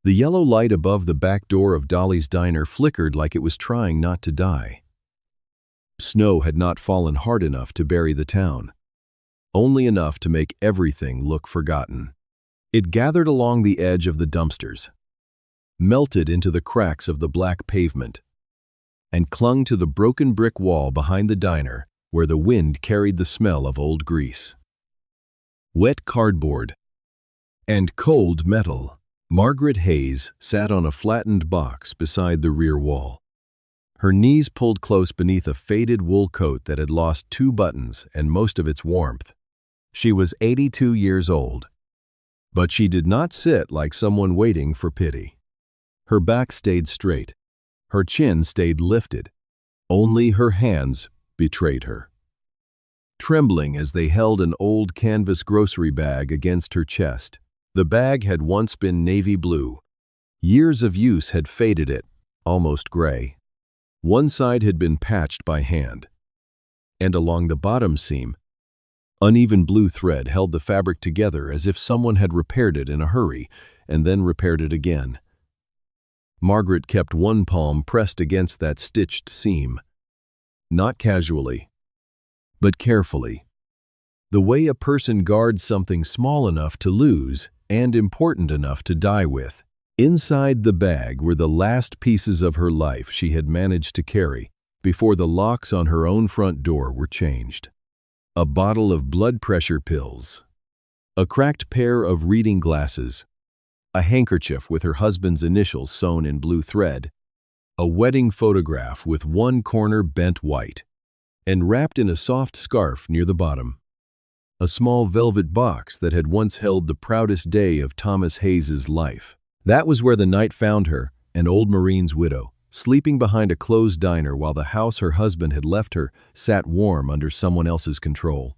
The yellow light above the back door of Dolly's diner flickered like it was trying not to die. Snow had not fallen hard enough to bury the town, only enough to make everything look forgotten. It gathered along the edge of the dumpsters, melted into the cracks of the black pavement, and clung to the broken brick wall behind the diner where the wind carried the smell of old grease. Wet cardboard and cold metal. Margaret Hayes sat on a flattened box beside the rear wall, her knees pulled close beneath a faded wool coat that had lost 2 buttons and most of its warmth. She was 82 years old, but she did not sit like someone waiting for pity. Her back stayed straight, her chin stayed lifted. Only her hands betrayed her. Trembling as they held an old canvas grocery bag against her chest. The bag had once been navy blue. Years of use had faded it, almost gray. One side had been patched by hand, and along the bottom seam, uneven blue thread held the fabric together as if someone had repaired it in a hurry and then repaired it again. Margaret kept one palm pressed against that stitched seam, not casually, but carefully, the way a person guards something small enough to lose and important enough to die with. Inside the bag were the last pieces of her life she had managed to carry before the locks on her own front door were changed. A bottle of blood pressure pills, a cracked pair of reading glasses, a handkerchief with her husband's initials sewn in blue thread, a wedding photograph with one corner bent white, and wrapped in a soft scarf near the bottom, a small velvet box that had once held the proudest day of Thomas Hayes's life. That was where the night found her, an old Marine's widow, sleeping behind a closed diner while the house her husband had left her sat warm under someone else's control.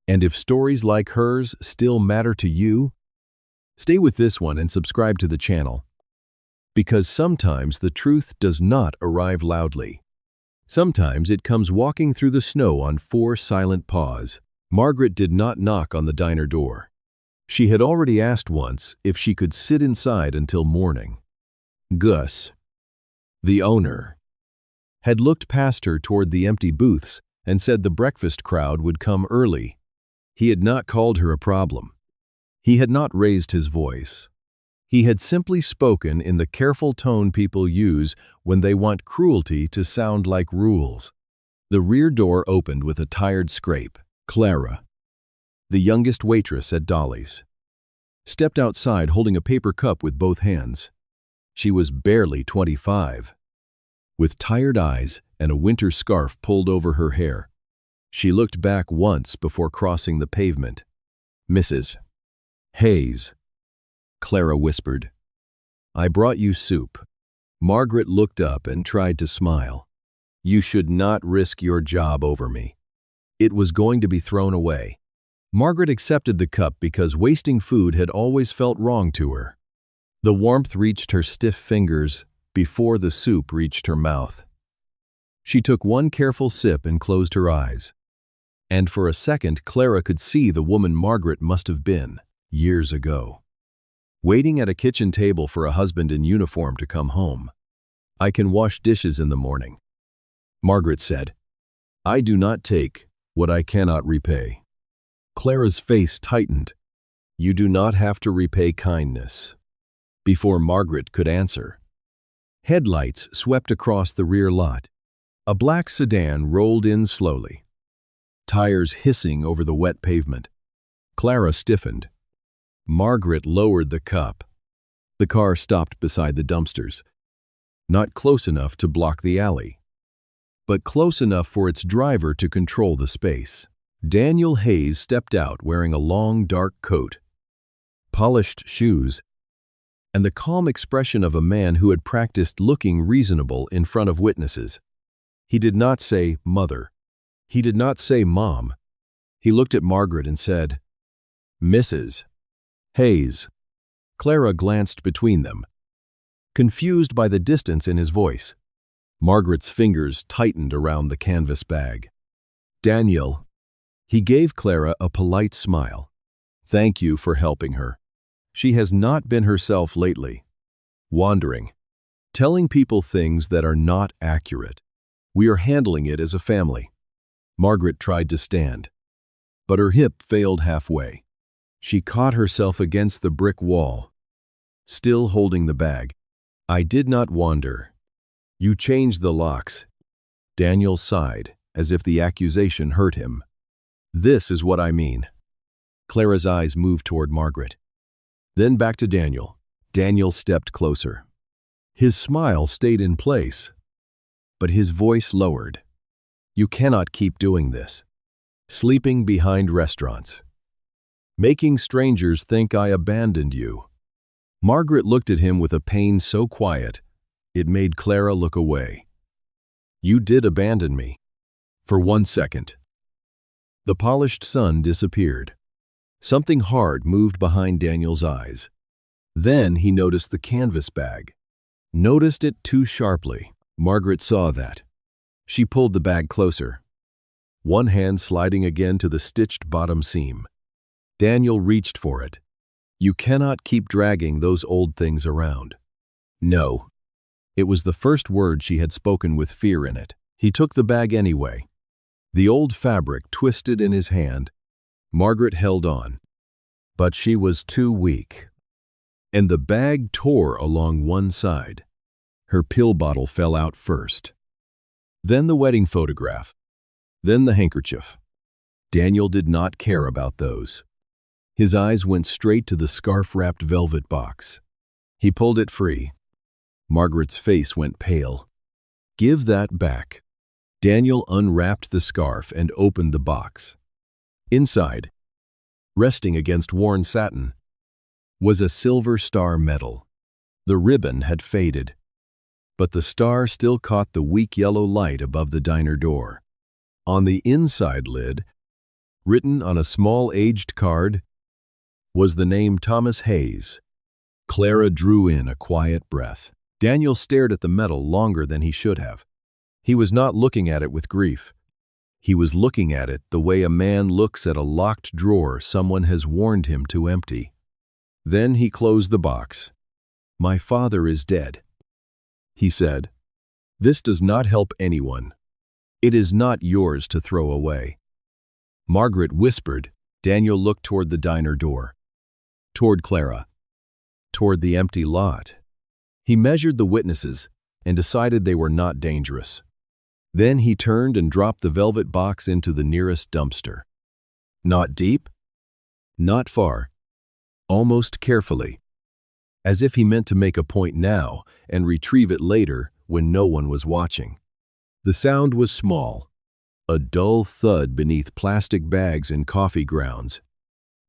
And if stories like hers still matter to you, stay with this one and subscribe to the channel. Because sometimes the truth does not arrive loudly. Sometimes it comes walking through the snow on 4 silent paws. Margaret did not knock on the diner door. She had already asked once if she could sit inside until morning. Gus, the owner, had looked past her toward the empty booths and said the breakfast crowd would come early. He had not called her a problem. He had not raised his voice. He had simply spoken in the careful tone people use when they want cruelty to sound like rules. The rear door opened with a tired scrape. Clara, the youngest waitress at Dolly's, stepped outside holding a paper cup with both hands. She was barely 25. With tired eyes and a winter scarf pulled over her hair, she looked back once before crossing the pavement. "Mrs. Hayes," Clara whispered. "I brought you soup." Margaret looked up and tried to smile. "You should not risk your job over me." It was going to be thrown away. Margaret accepted the cup because wasting food had always felt wrong to her. The warmth reached her stiff fingers before the soup reached her mouth. She took one careful sip and closed her eyes. And for a second, Clara could see the woman Margaret must have been years ago, waiting at a kitchen table for a husband in uniform to come home. "I can wash dishes in the morning," Margaret said. "I do not take what I cannot repay." Clara's face tightened. "You do not have to repay kindness." Before Margaret could answer, headlights swept across the rear lot. A black sedan rolled in slowly, tires hissing over the wet pavement. Clara stiffened. Margaret lowered the cup. The car stopped beside the dumpsters, not close enough to block the alley, but close enough for its driver to control the space. Daniel Hayes stepped out wearing a long, dark coat, polished shoes, and the calm expression of a man who had practiced looking reasonable in front of witnesses. He did not say, "Mother." He did not say, "Mom." He looked at Margaret and said, "Mrs. Hayes." Clara glanced between them, confused by the distance in his voice. Margaret's fingers tightened around the canvas bag. "Daniel." He gave Clara a polite smile. "Thank you for helping her. She has not been herself lately." wandering, telling people things that are not accurate. We are handling it as a family. Margaret tried to stand, but her hip failed halfway. She caught herself against the brick wall, still holding the bag. I did not wander. You changed the locks. Daniel sighed, as if the accusation hurt him. This is what I mean. Clara's eyes moved toward Margaret. Then back to Daniel. Daniel stepped closer. His smile stayed in place, but his voice lowered. You cannot keep doing this. Sleeping behind restaurants. Making strangers think I abandoned you. Margaret looked at him with a pain so quiet, it made Clara look away. You did abandon me. For 1 second. The polished sun disappeared. Something hard moved behind Daniel's eyes. Then he noticed the canvas bag. Noticed it too sharply. Margaret saw that. She pulled the bag closer, one hand sliding again to the stitched bottom seam. Daniel reached for it. You cannot keep dragging those old things around. No. It was the first word she had spoken with fear in it. He took the bag anyway. The old fabric twisted in his hand. Margaret held on, but she was too weak. And the bag tore along one side. Her pill bottle fell out first. Then the wedding photograph. Then the handkerchief. Daniel did not care about those. His eyes went straight to the scarf-wrapped velvet box. He pulled it free. Margaret's face went pale. Give that back. Daniel unwrapped the scarf and opened the box. Inside, resting against worn satin, was a silver star medal. The ribbon had faded, but the star still caught the weak yellow light above the diner door. On the inside lid, written on a small aged card, was the name Thomas Hayes. Clara drew in a quiet breath. Daniel stared at the medal longer than he should have. He was not looking at it with grief. He was looking at it the way a man looks at a locked drawer someone has warned him to empty. Then he closed the box. My father is dead, he said. This does not help anyone. It is not yours to throw away. Margaret whispered. Daniel looked toward the diner door. Toward Clara. Toward the empty lot. He measured the witnesses and decided they were not dangerous. Then he turned and dropped the velvet box into the nearest dumpster. Not deep, not far, almost carefully, as if he meant to make a point now and retrieve it later when no one was watching. The sound was small, a dull thud beneath plastic bags and coffee grounds.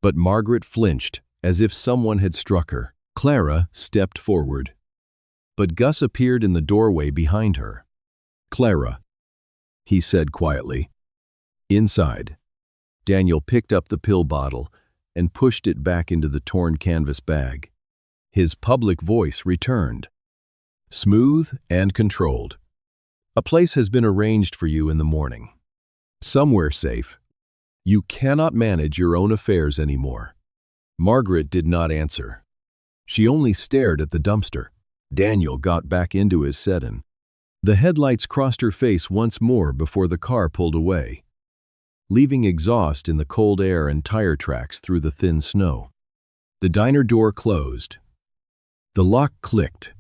But Margaret flinched as if someone had struck her. Clara stepped forward, but Gus appeared in the doorway behind her. Clara, he said quietly. Inside. Daniel picked up the pill bottle and pushed it back into the torn canvas bag. His public voice returned, smooth and controlled. A place has been arranged for you in the morning. Somewhere safe. You cannot manage your own affairs anymore. Margaret did not answer. She only stared at the dumpster. Daniel got back into his sedan. The headlights crossed her face once more before the car pulled away, leaving exhaust in the cold air and tire tracks through the thin snow. The diner door closed. The lock clicked.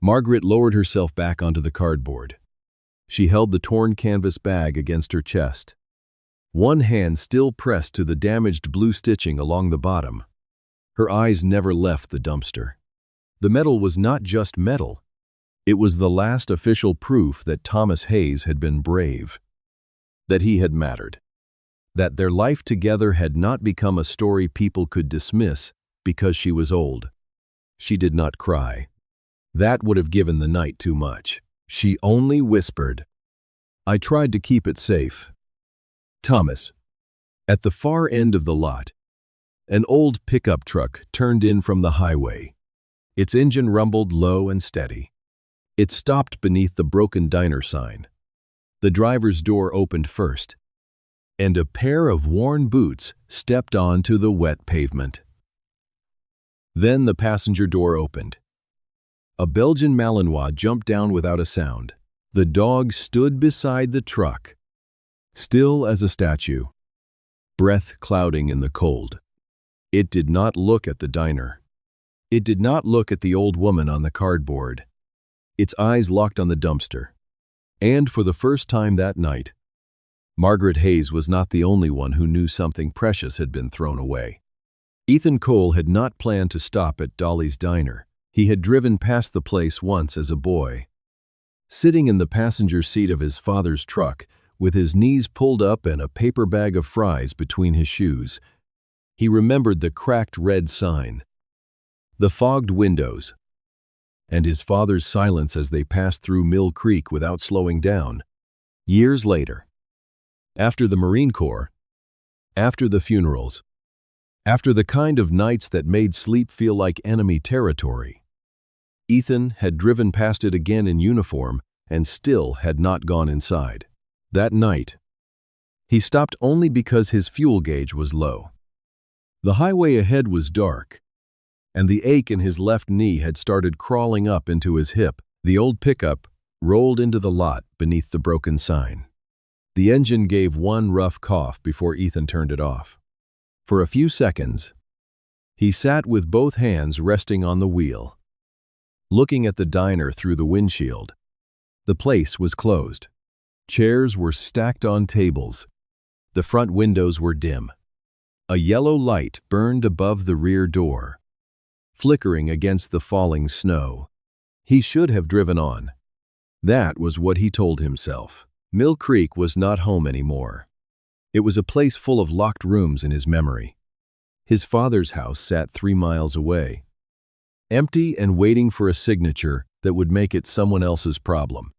Margaret lowered herself back onto the cardboard. She held the torn canvas bag against her chest, one hand still pressed to the damaged blue stitching along the bottom. Her eyes never left the dumpster. The metal was not just metal. It was the last official proof that Thomas Hayes had been brave, that he had mattered, that their life together had not become a story people could dismiss because she was old. She did not cry. That would have given the night too much. She only whispered, I tried to keep it safe. Thomas. At the far end of the lot, an old pickup truck turned in from the highway. Its engine rumbled low and steady. It stopped beneath the broken diner sign. The driver's door opened first, and a pair of worn boots stepped onto the wet pavement. Then the passenger door opened. A Belgian Malinois jumped down without a sound. The dog stood beside the truck, still as a statue, breath clouding in the cold. It did not look at the diner. It did not look at the old woman on the cardboard. Its eyes locked on the dumpster. And for the first time that night, Margaret Hayes was not the only one who knew something precious had been thrown away. Ethan Cole had not planned to stop at Dolly's diner. He had driven past the place once as a boy. Sitting in the passenger seat of his father's truck, with his knees pulled up and a paper bag of fries between his shoes, he remembered the cracked red sign, the fogged windows, and his father's silence as they passed through Mill Creek without slowing down. Years later, after the Marine Corps, after the funerals, after the kind of nights that made sleep feel like enemy territory, Ethan had driven past it again in uniform and still had not gone inside. That night, he stopped only because his fuel gauge was low. The highway ahead was dark, and the ache in his left knee had started crawling up into his hip. The old pickup rolled into the lot beneath the broken sign. The engine gave one rough cough before Ethan turned it off. For a few seconds, he sat with both hands resting on the wheel, looking at the diner through the windshield. The place was closed. Chairs were stacked on tables. The front windows were dim. A yellow light burned above the rear door, flickering against the falling snow. He should have driven on. That was what he told himself. Mill Creek was not home anymore. It was a place full of locked rooms in his memory. His father's house sat 3 miles away, empty and waiting for a signature that would make it someone else's problem.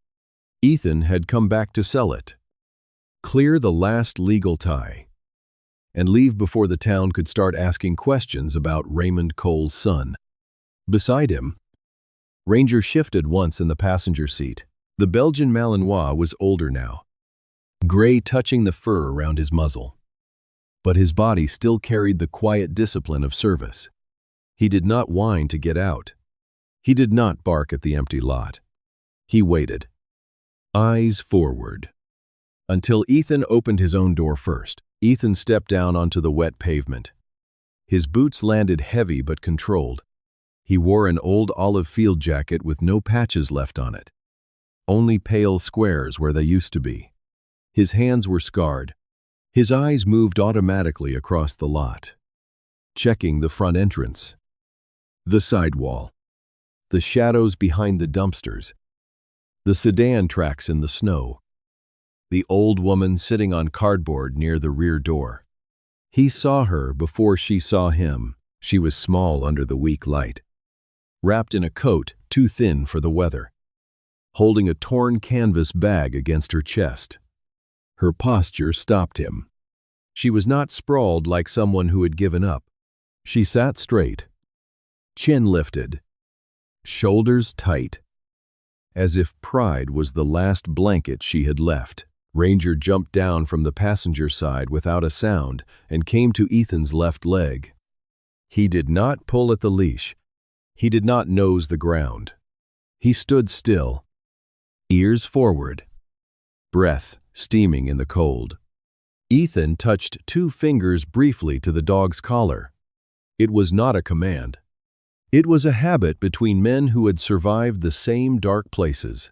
Ethan had come back to sell it, clear the last legal tie, and leave before the town could start asking questions about Raymond Cole's son. Beside him, Ranger shifted once in the passenger seat. The Belgian Malinois was older now, gray touching the fur around his muzzle. But his body still carried the quiet discipline of service. He did not whine to get out. He did not bark at the empty lot. He waited, eyes forward, until Ethan opened his own door first. Ethan stepped down onto the wet pavement. His boots landed heavy but controlled. He wore an old olive field jacket with no patches left on it, only pale squares where they used to be. His hands were scarred. His eyes moved automatically across the lot, checking the front entrance, the sidewall, the shadows behind the dumpsters, the sedan tracks in the snow, the old woman sitting on cardboard near the rear door. He saw her before she saw him. She was small under the weak light, wrapped in a coat too thin for the weather, holding a torn canvas bag against her chest. Her posture stopped him. She was not sprawled like someone who had given up. She sat straight, chin lifted, shoulders tight, as if pride was the last blanket she had left. Ranger jumped down from the passenger side without a sound and came to Ethan's left leg. He did not pull at the leash. He did not nose the ground. He stood still, ears forward, breath steaming in the cold. Ethan touched 2 fingers briefly to the dog's collar. It was not a command. It was a habit between men who had survived the same dark places,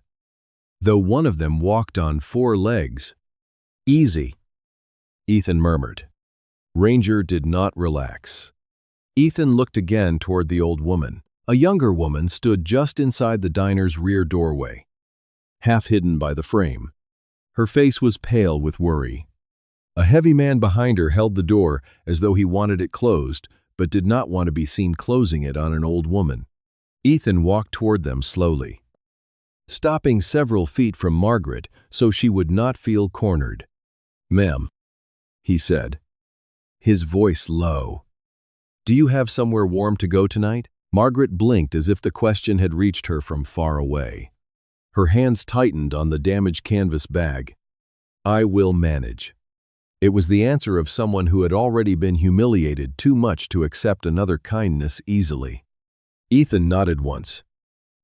though one of them walked on 4 legs. "Easy," Ethan murmured. Ranger did not relax. Ethan looked again toward the old woman. A younger woman stood just inside the diner's rear doorway, half hidden by the frame. Her face was pale with worry. A heavy man behind her held the door as though he wanted it closed, but did not want to be seen closing it on an old woman. Ethan walked toward them slowly, stopping several feet from Margaret so she would not feel cornered. "Ma'am," he said, his voice low. "Do you have somewhere warm to go tonight?" Margaret blinked as if the question had reached her from far away. Her hands tightened on the damaged canvas bag. "I will manage." It was the answer of someone who had already been humiliated too much to accept another kindness easily. Ethan nodded once,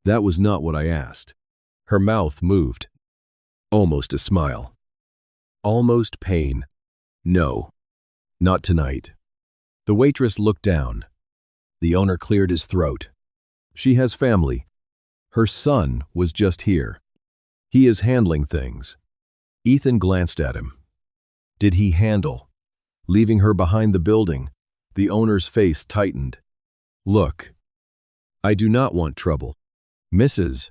That was not what I asked. Her mouth moved. Almost a smile. Almost pain. No, not tonight. The waitress looked down. The owner cleared his throat. She has family. Her son was just here. He is handling things. Ethan glanced at him. Did he handle? Leaving her behind the building, the owner's face tightened. Look, I do not want trouble. Mrs.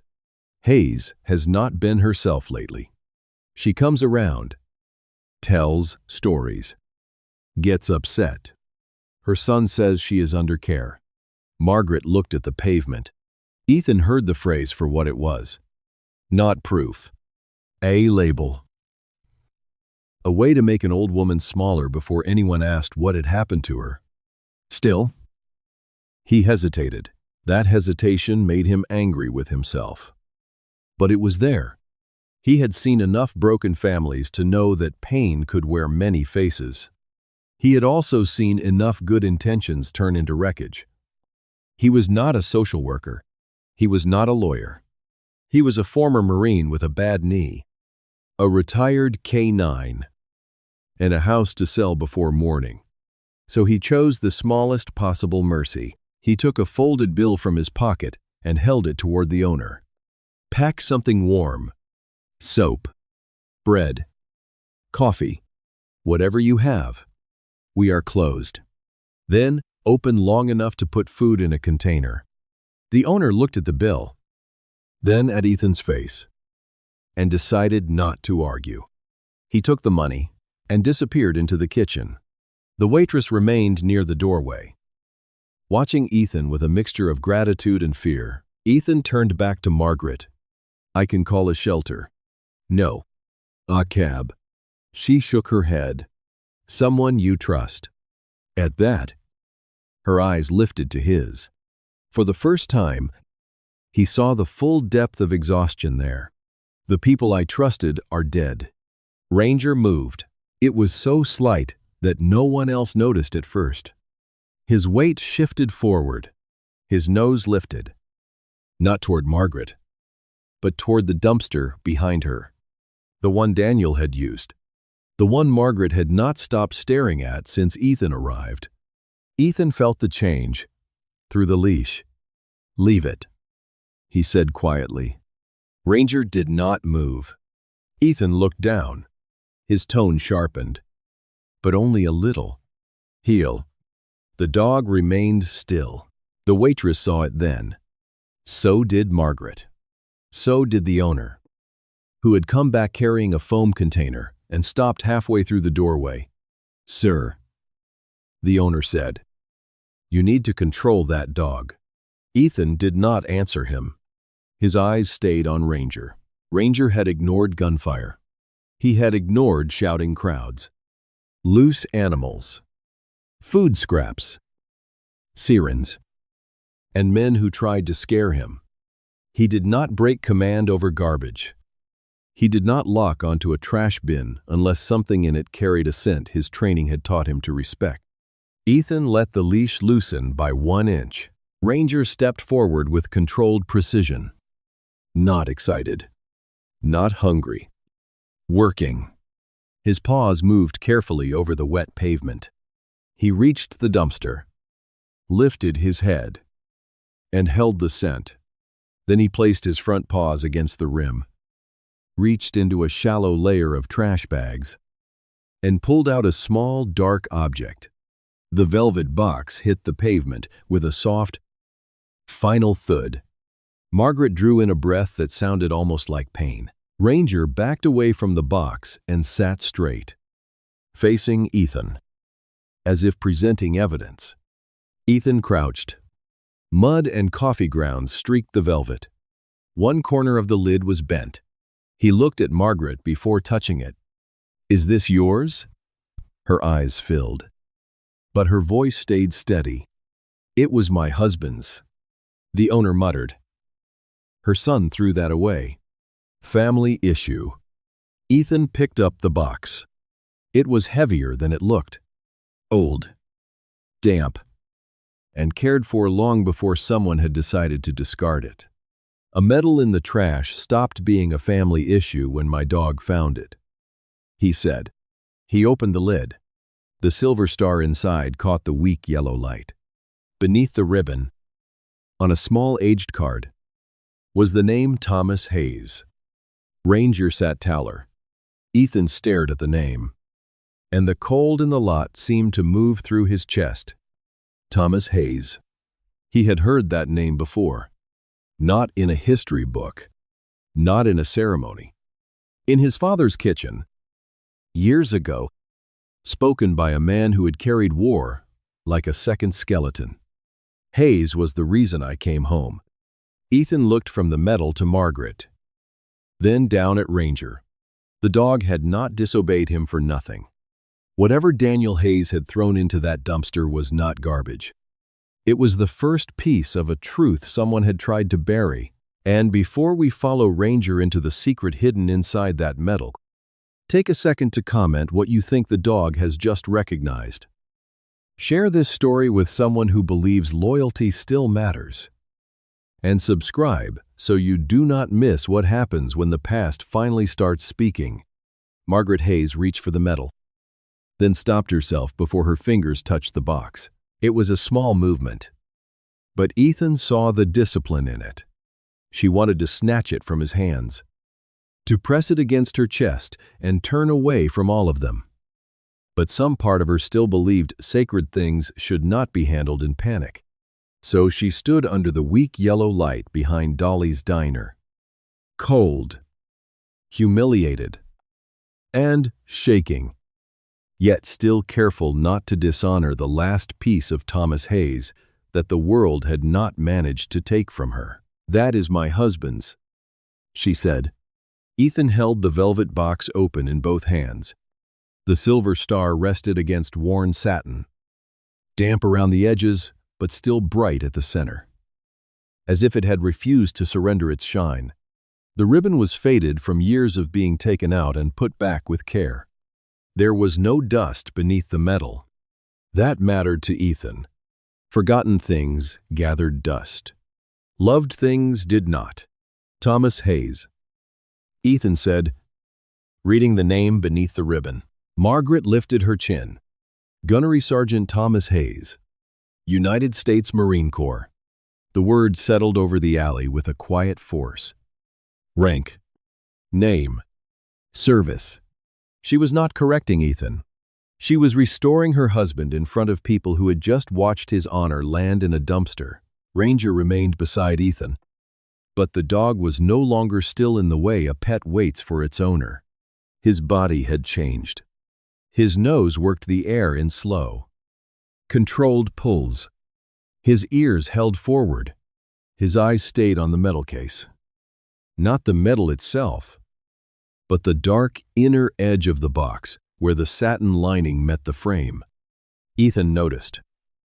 Hayes has not been herself lately. She comes around, tells stories, gets upset. Her son says she is under care. Margaret looked at the pavement. Ethan heard the phrase for what it was. Not proof. A label. A way to make an old woman smaller before anyone asked what had happened to her. Still, he hesitated. That hesitation made him angry with himself. But it was there. He had seen enough broken families to know that pain could wear many faces. He had also seen enough good intentions turn into wreckage. He was not a social worker. He was not a lawyer. He was a former Marine with a bad knee, a retired K-9, and a house to sell before morning. So he chose the smallest possible mercy. He took a folded bill from his pocket and held it toward the owner. Pack something warm. Soap. Bread. Coffee. Whatever you have. We are closed. Then open long enough to put food in a container. The owner looked at the bill, then at Ethan's face, and decided not to argue. He took the money and disappeared into the kitchen. The waitress remained near the doorway. Watching Ethan with a mixture of gratitude and fear, Ethan turned back to Margaret. I can call a shelter. No. A cab. She shook her head. Someone you trust. At that, her eyes lifted to his. For the first time, he saw the full depth of exhaustion there. The people I trusted are dead. Ranger moved. It was so slight that no one else noticed at first. His weight shifted forward. His nose lifted. Not toward Margaret, but toward the dumpster behind her. The one Daniel had used. The one Margaret had not stopped staring at since Ethan arrived. Ethan felt the change through the leash. Leave it, he said quietly. Ranger did not move. Ethan looked down. His tone sharpened, but only a little. Heel. The dog remained still. The waitress saw it then. So did Margaret. So did the owner, who had come back carrying a foam container and stopped halfway through the doorway. Sir, the owner said, you need to control that dog. Ethan did not answer him. His eyes stayed on Ranger. Ranger had ignored gunfire. He had ignored shouting crowds. Loose animals. Food scraps. Sirens. And men who tried to scare him. He did not break command over garbage. He did not lock onto a trash bin unless something in it carried a scent his training had taught him to respect. Ethan let the leash loosen by 1 inch. Ranger stepped forward with controlled precision. Not excited. Not hungry. Working. His paws moved carefully over the wet pavement. He reached the dumpster, lifted his head, and held the scent. Then he placed his front paws against the rim, reached into a shallow layer of trash bags, and pulled out a small, dark object. The velvet box hit the pavement with a soft, final thud. Margaret drew in a breath that sounded almost like pain. Ranger backed away from the box and sat straight, facing Ethan, as if presenting evidence. Ethan crouched. Mud and coffee grounds streaked the velvet. One corner of the lid was bent. He looked at Margaret before touching it. Is this yours? Her eyes filled, but her voice stayed steady. It was my husband's. The owner muttered. Her son threw that away. Family issue. Ethan picked up the box. It was heavier than it looked. Old. Damp. And cared for long before someone had decided to discard it. A medal in the trash stopped being a family issue when my dog found it, he said. He opened the lid. The silver star inside caught the weak yellow light. Beneath the ribbon, on a small aged card, was the name Thomas Hayes. Ranger sat taller. Ethan stared at the name, and the cold in the lot seemed to move through his chest. Thomas Hayes. He had heard that name before. Not in a history book. Not in a ceremony. In his father's kitchen. Years ago. Spoken by a man who had carried war like a second skeleton. Hayes was the reason I came home. Ethan looked from the medal to Margaret, then down at Ranger. The dog had not disobeyed him for nothing. Whatever Daniel Hayes had thrown into that dumpster was not garbage. It was the first piece of a truth someone had tried to bury. And before we follow Ranger into the secret hidden inside that medal, take a second to comment what you think the dog has just recognized. Share this story with someone who believes loyalty still matters. And subscribe so you do not miss what happens when the past finally starts speaking. Margaret Hayes reached for the medal, then stopped herself before her fingers touched the box. It was a small movement, but Ethan saw the discipline in it. She wanted to snatch it from his hands, to press it against her chest and turn away from all of them. But some part of her still believed sacred things should not be handled in panic. So she stood under the weak yellow light behind Dolly's diner, cold, humiliated, and shaking, yet still careful not to dishonor the last piece of Thomas Hayes that the world had not managed to take from her. "That is my husband's," she said. Ethan held the velvet box open in both hands. The silver star rested against worn satin, damp around the edges, but still bright at the center, as if it had refused to surrender its shine. The ribbon was faded from years of being taken out and put back with care. There was no dust beneath the medal. That mattered to Ethan. Forgotten things gathered dust. Loved things did not. Thomas Hayes. Ethan said, reading the name beneath the ribbon. Margaret lifted her chin. Gunnery Sergeant Thomas Hayes, United States Marine Corps. The word settled over the alley with a quiet force. Rank. Name. Service. She was not correcting Ethan. She was restoring her husband in front of people who had just watched his honor land in a dumpster. Ranger remained beside Ethan. But the dog was no longer still in the way a pet waits for its owner. His body had changed. His nose worked the air in slow, controlled pulls. His ears held forward. His eyes stayed on the medal case. Not the medal itself, but the dark inner edge of the box where the satin lining met the frame. Ethan noticed.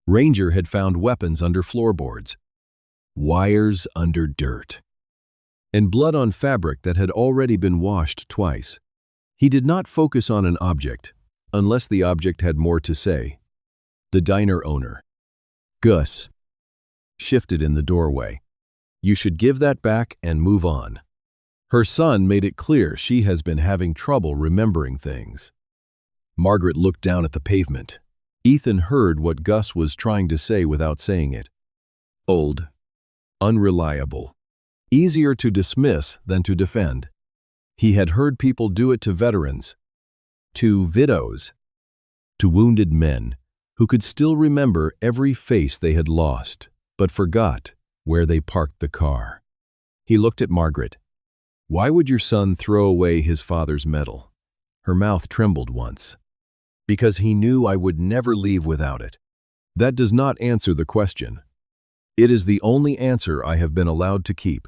Ranger had found weapons under floorboards, wires under dirt, and blood on fabric that had already been washed twice. He did not focus on an object, unless the object had more to say. The diner owner, Gus, shifted in the doorway. You should give that back and move on. Her son made it clear she has been having trouble remembering things. Margaret looked down at the pavement. Ethan heard what Gus was trying to say without saying it. Old. Unreliable. Easier to dismiss than to defend. He had heard people do it to veterans, to widows, to wounded men who could still remember every face they had lost, but forgot where they parked the car. He looked at Margaret. Why would your son throw away his father's medal? Her mouth trembled once. Because he knew I would never leave without it. That does not answer the question. It is the only answer I have been allowed to keep.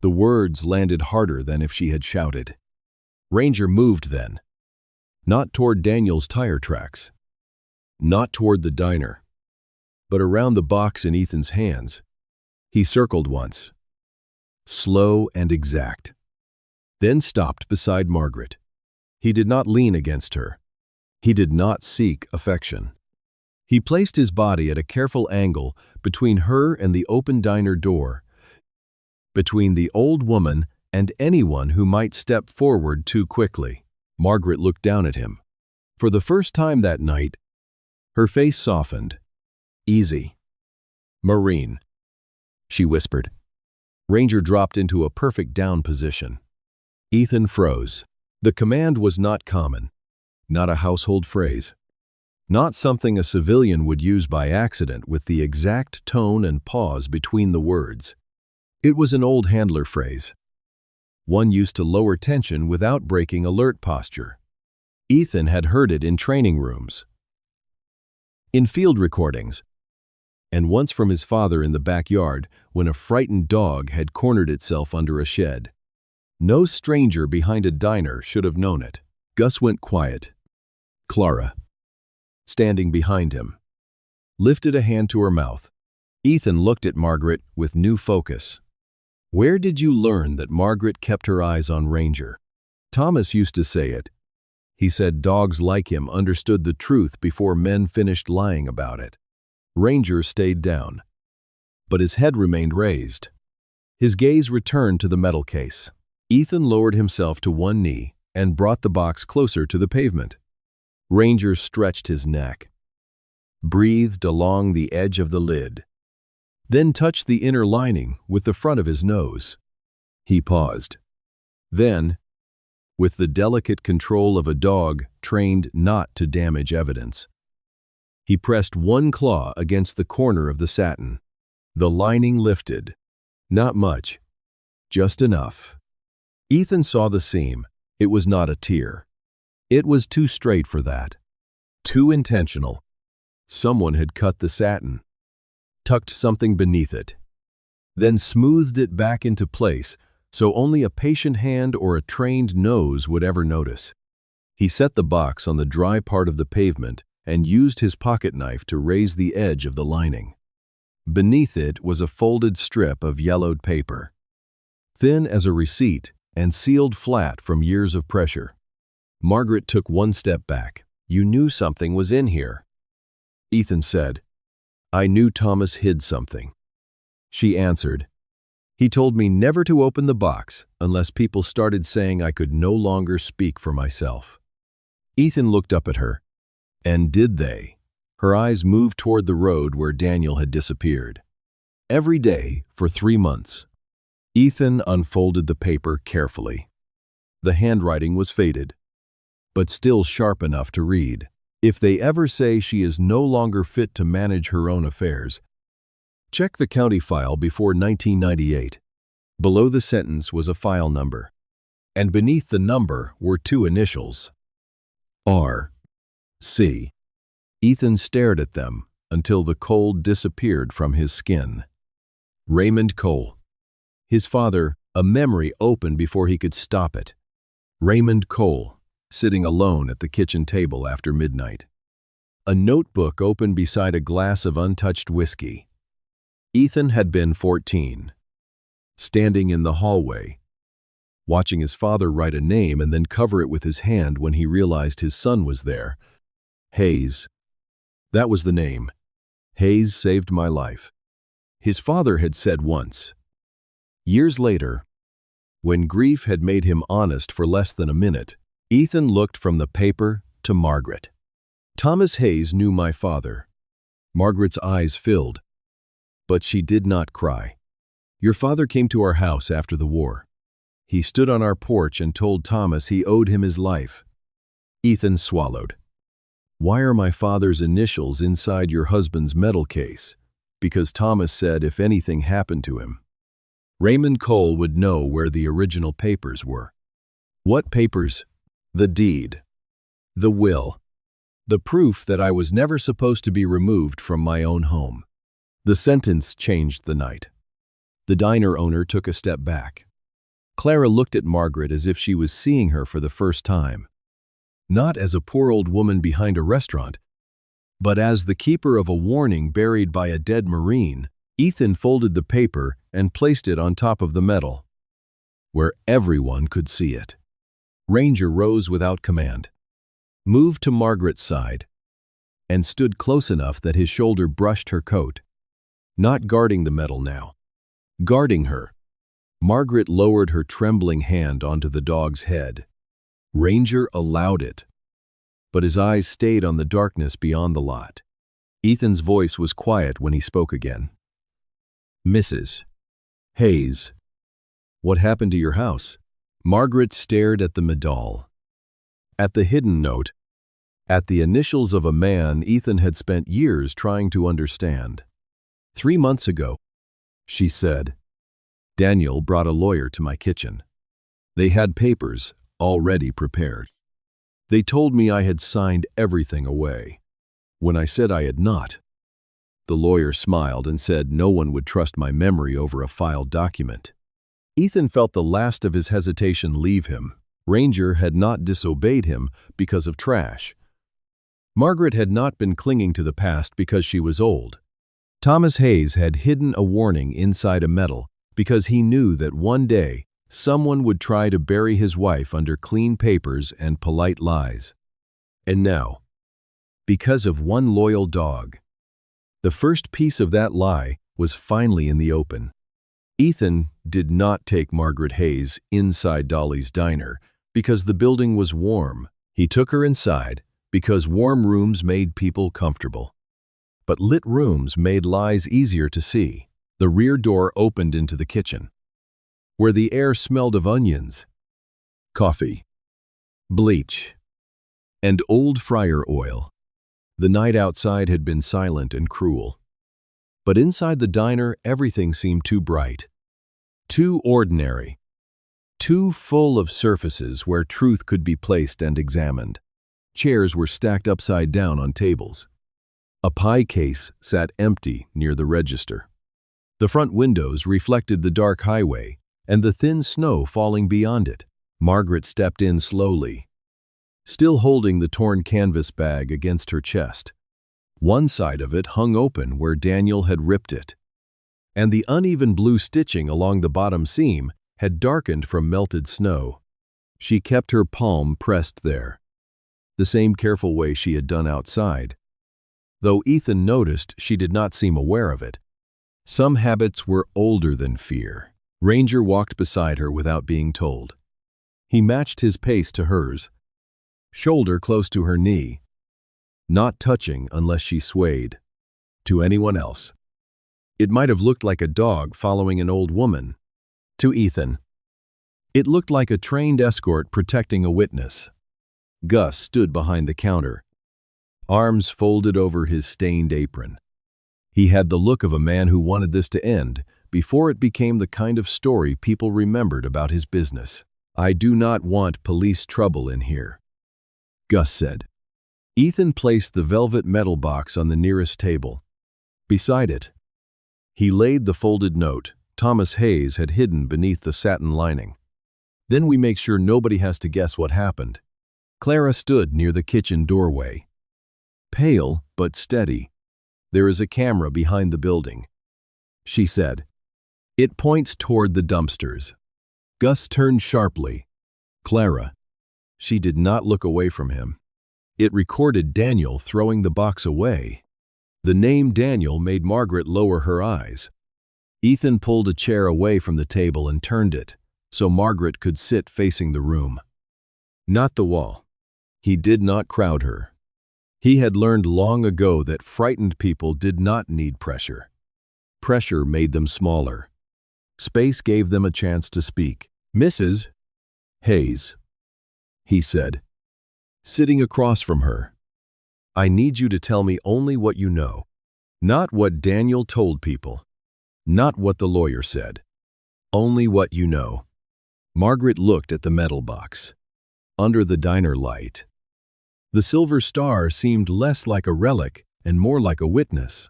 The words landed harder than if she had shouted. Ranger moved then. Not toward Daniel's tire tracks. Not toward the diner. But around the box in Ethan's hands. He circled once. Slow and exact. Then stopped beside Margaret. He did not lean against her. He did not seek affection. He placed his body at a careful angle between her and the open diner door, between the old woman and anyone who might step forward too quickly. Margaret looked down at him. For the first time that night, her face softened. "Easy. Marine," she whispered. Ranger dropped into a perfect down position. Ethan froze. The command was not common, not a household phrase, not something a civilian would use by accident with the exact tone and pause between the words. It was an old handler phrase, one used to lower tension without breaking alert posture. Ethan had heard it in training rooms, in field recordings, and once from his father in the backyard when a frightened dog had cornered itself under a shed. No stranger behind a diner should have known it. Gus went quiet. Clara, standing behind him, lifted a hand to her mouth. Ethan looked at Margaret with new focus. "Where did you learn that Margaret kept her eyes on Ranger?" Thomas used to say it. He said dogs like him understood the truth before men finished lying about it. Ranger stayed down, but his head remained raised. His gaze returned to the metal case. Ethan lowered himself to one knee and brought the box closer to the pavement. Ranger stretched his neck, breathed along the edge of the lid, then touched the inner lining with the front of his nose. He paused. Then, with the delicate control of a dog trained not to damage evidence, he pressed one claw against the corner of the satin. The lining lifted. Not much, just enough. Ethan saw the seam. It was not a tear. It was too straight for that. Too intentional. Someone had cut the satin, tucked something beneath it, then smoothed it back into place so only a patient hand or a trained nose would ever notice. He set the box on the dry part of the pavement and used his pocket knife to raise the edge of the lining. Beneath it was a folded strip of yellowed paper, thin as a receipt and sealed flat from years of pressure. Margaret took one step back. "You knew something was in here," Ethan said. "I knew Thomas hid something," she answered. "He told me never to open the box unless people started saying I could no longer speak for myself." Ethan looked up at her. And did they? Her eyes moved toward the road where Daniel had disappeared. Every day for 3 months. Ethan unfolded the paper carefully. The handwriting was faded, but still sharp enough to read. "If they ever say she is no longer fit to manage her own affairs, check the county file before 1998. Below the sentence was a file number, and beneath the number were 2 initials. R.C. Ethan stared at them until the cold disappeared from his skin. Raymond Cole. His father, a memory opened before he could stop it. Raymond Cole, sitting alone at the kitchen table after midnight. A notebook open beside a glass of untouched whiskey. Ethan had been 14, standing in the hallway, watching his father write a name and then cover it with his hand when he realized his son was there. Hayes. That was the name. Hayes saved my life, his father had said once. Years later, when grief had made him honest for less than a minute, Ethan looked from the paper to Margaret. "Thomas Hayes knew my father." Margaret's eyes filled, but she did not cry. "Your father came to our house after the war. He stood on our porch and told Thomas he owed him his life." Ethan swallowed. "Why are my father's initials inside your husband's metal case?" "Because Thomas said if anything happened to him, Raymond Cole would know where the original papers were." "What papers?" "The deed, the will, the proof that I was never supposed to be removed from my own home." The sentence changed the night. The diner owner took a step back. Clara looked at Margaret as if she was seeing her for the first time. Not as a poor old woman behind a restaurant, but as the keeper of a warning buried by a dead Marine. Ethan folded the paper and placed it on top of the metal, where everyone could see it. Ranger rose without command, moved to Margaret's side, and stood close enough that his shoulder brushed her coat. Not guarding the metal now, guarding her. Margaret lowered her trembling hand onto the dog's head. Ranger allowed it, but his eyes stayed on the darkness beyond the lot. Ethan's voice was quiet when he spoke again. "Mrs. Hayes, what happened to your house?" Margaret stared at the medal, at the hidden note, at the initials of a man Ethan had spent years trying to understand. "3 months ago," she said, "Daniel brought a lawyer to my kitchen. They had papers already prepared. They told me I had signed everything away. When I said I had not, the lawyer smiled and said no one would trust my memory over a filed document." Ethan felt the last of his hesitation leave him. Ranger had not disobeyed him because of trash. Margaret had not been clinging to the past because she was old. Thomas Hayes had hidden a warning inside a medal because he knew that one day someone would try to bury his wife under clean papers and polite lies. And now, because of one loyal dog, the first piece of that lie was finally in the open. Ethan did not take Margaret Hayes inside Dolly's diner because the building was warm. He took her inside because warm rooms made people comfortable. But lit rooms made lies easier to see. The rear door opened into the kitchen, where the air smelled of onions, coffee, bleach, and old fryer oil. The night outside had been silent and cruel. But inside the diner, everything seemed too bright, too ordinary, too full of surfaces where truth could be placed and examined. Chairs were stacked upside down on tables. A pie case sat empty near the register. The front windows reflected the dark highway and the thin snow falling beyond it. Margaret stepped in slowly, still holding the torn canvas bag against her chest. One side of it hung open where Daniel had ripped it, and the uneven blue stitching along the bottom seam had darkened from melted snow. She kept her palm pressed there, the same careful way she had done outside. Though Ethan noticed, she did not seem aware of it. Some habits were older than fear. Ranger walked beside her without being told. He matched his pace to hers, shoulder close to her knee, not touching unless she swayed to anyone else. It might have looked like a dog following an old woman. To Ethan, it looked like a trained escort protecting a witness. Gus stood behind the counter, arms folded over his stained apron. He had the look of a man who wanted this to end before it became the kind of story people remembered about his business. "I do not want police trouble in here," Gus said. Ethan placed the velvet metal box on the nearest table. Beside it, he laid the folded note Thomas Hayes had hidden beneath the satin lining. "Then we make sure nobody has to guess what happened." Clara stood near the kitchen doorway, pale but steady. "There is a camera behind the building," she said. "It points toward the dumpsters." Gus turned sharply. "Clara." She did not look away from him. It recorded Daniel throwing the box away. The name Daniel made Margaret lower her eyes. Ethan pulled a chair away from the table and turned it so Margaret could sit facing the room, not the wall. He did not crowd her. He had learned long ago that frightened people did not need pressure. Pressure made them smaller. Space gave them a chance to speak. "Mrs. Hayes," he said, sitting across from her, "I need you to tell me only what you know. Not what Daniel told people. Not what the lawyer said. Only what you know." Margaret looked at the metal box. Under the diner light, the silver star seemed less like a relic and more like a witness.